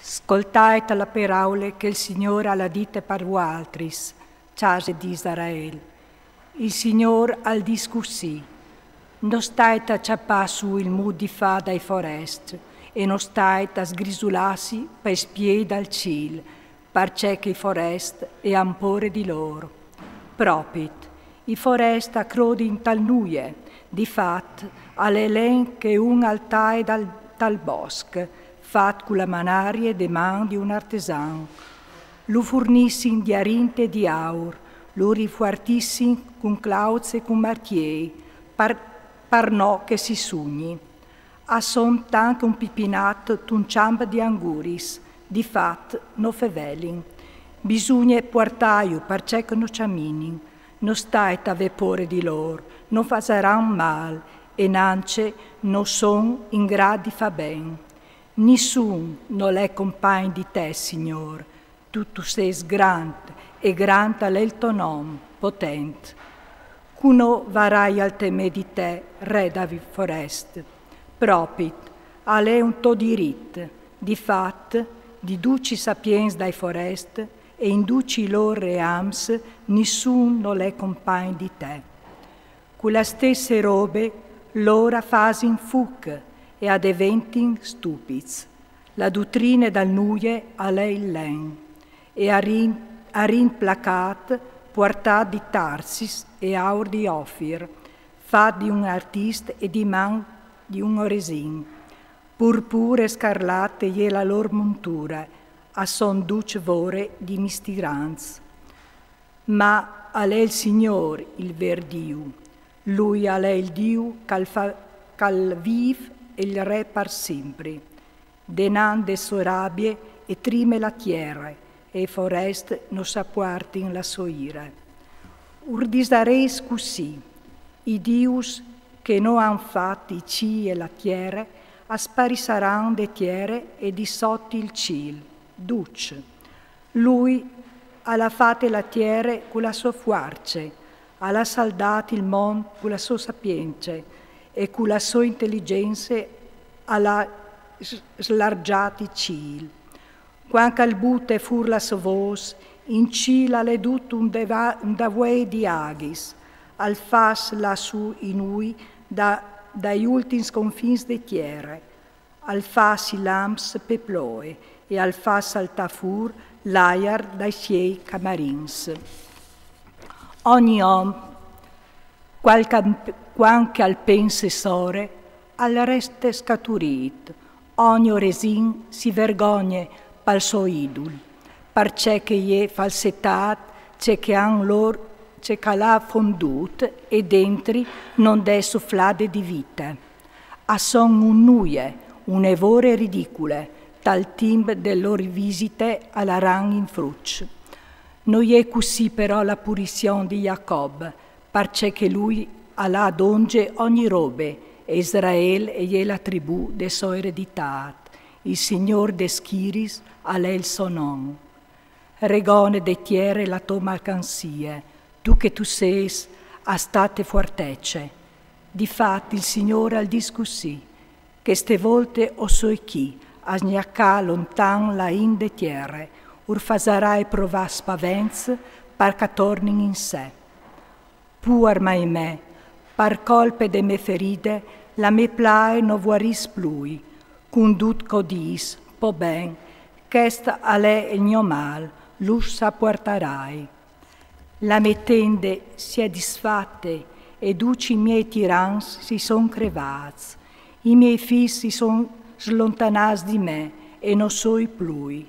Ascoltate la parole che il Signore ha dite per voaltri, case di Israele. Il Signore ha discussi. Non state a ciappare su il mu di fa dai foresti e non state a sgrisularsi per spiedi dal cielo, perché che i foresti è ampore di loro. Propit, i foresti a crodi in tal nuie, di fat, all'elen che un altare dal bosco, fat con la manarie de man di un artesano. Lo fornissin di arinte e di aur, lo rifuartissin con clauze e con martier, par no che si sugni. A son tanto un pipinato d'un ciamba di anguris, di fat no fevelin. Bisogna portaio perché che no ciaminin, no stai a vepore di loro, no fasaran mal, e nance no son in grado di fa ben. Nessun non è compagno di te, Signore. Tu sei grande e grande è il tuo nome, potente. Cuno varai al teme di te, re da foreste. Propit, è un tuo diritto, di fatto, di duci sapiens dai foreste e induci loro reams, nessun non è compagno di te. Con le stesse robe, l'ora fasin fuc, e ad eventin stupids. La dottrina dal nuie a lei len, e a rin placat portat di Tarsis e aur di Ofir, fa di un artista e di man di un oresin. Purpure scarlatte e la lor montura, a son duce vore di mistiranz. Ma a lei il Signor il ver Diu, lui a lei il Diu cal viv il re par sempre. Denan de sue rabbie e trime la tierra, e foreste non s'appuartin la sua ira. Urdisareis così, i dius che non han fatti i cie e la tierra, asparisaran de tierre e di sotto il ciel, duc. Lui ha fatte la tierra con la sua forza, ha saldato il mondo con la sua sapienza, e con la sua intelligenza ha slargiato il cielo. Quando al butte fur la sua voce, in cielo ha ledotto un davue di agis, al fas lassù in lui dai ultimi confins de tierra, al fas i lams peploe e al fas salta fur l'aiar dai siei camarins. Ogni uomo, quanche al pensessore, al reste scaturit, ogni resin si vergogne pal suo idol, perché che è falsettat, c'è che han lor, c'è che l'ha fondut e dentri non dè sufflade di vita. A son un nuie, un evore ridicule, tal timb de lor visite alla rang in fruc. Non è così però la purizione di Jacob, perché che lui ha donge ogni robe, e Israele è la tribù de sua eredità, il Signor de schiris è il suo nome. Regone de tierre la tua mercanzia, tu che tu sei a state fortecce. Difatti il Signore al discussi, che ste volte o so chi, a sgnacca lontan la in de tierre, urfasarai provà spavenz, parca tornin in sé. Puar mai me, par colpe de me feride, la me plae no vuaris plui, condut codis, po ben, qu'est ale il mio mal, lus s'apportarai. La me tende si è disfatte, ed uci i miei tirans si son crevats, i miei figli si son slontanats di me, e non soi plui.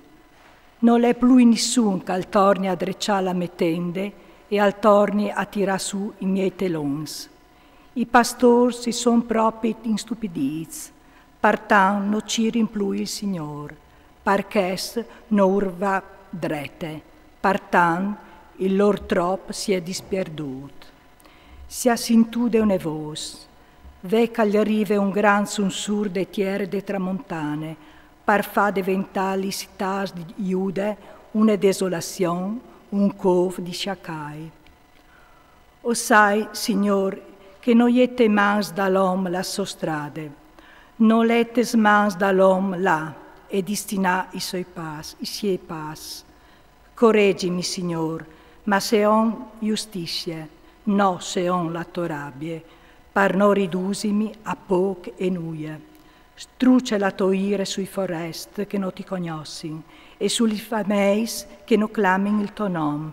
Non è plui nessun che al torni a dreccià la me tende, e al torni a tirà su i miei telons. I pastori si son proprio instupidits, partan no ci rimplui il Signor, parches no urva drete, partan il lor trop si è disperdut. Si assintude une vos, ve che gli arrive un gran sunsur de tierre de tramontane, par fa diventare li città di Iude una desolazione, un cov di sciacai. O sai, Signor, che non iete mans dall'om la sua strade, non letes mans dall'om là, e destinà i suoi pas. Correggimi, Signor, ma se on giustizia, no se on la tua rabbia, per non ridusimi a poco e nuia. Struce la tua ira sui foresti che non ti conoscono e sugli fameis che non clamano il tuo nome,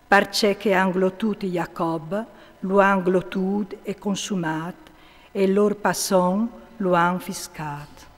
perché che han glottuto Jacob, lo han glottuto e consumato, e loro passon lo han fiscato.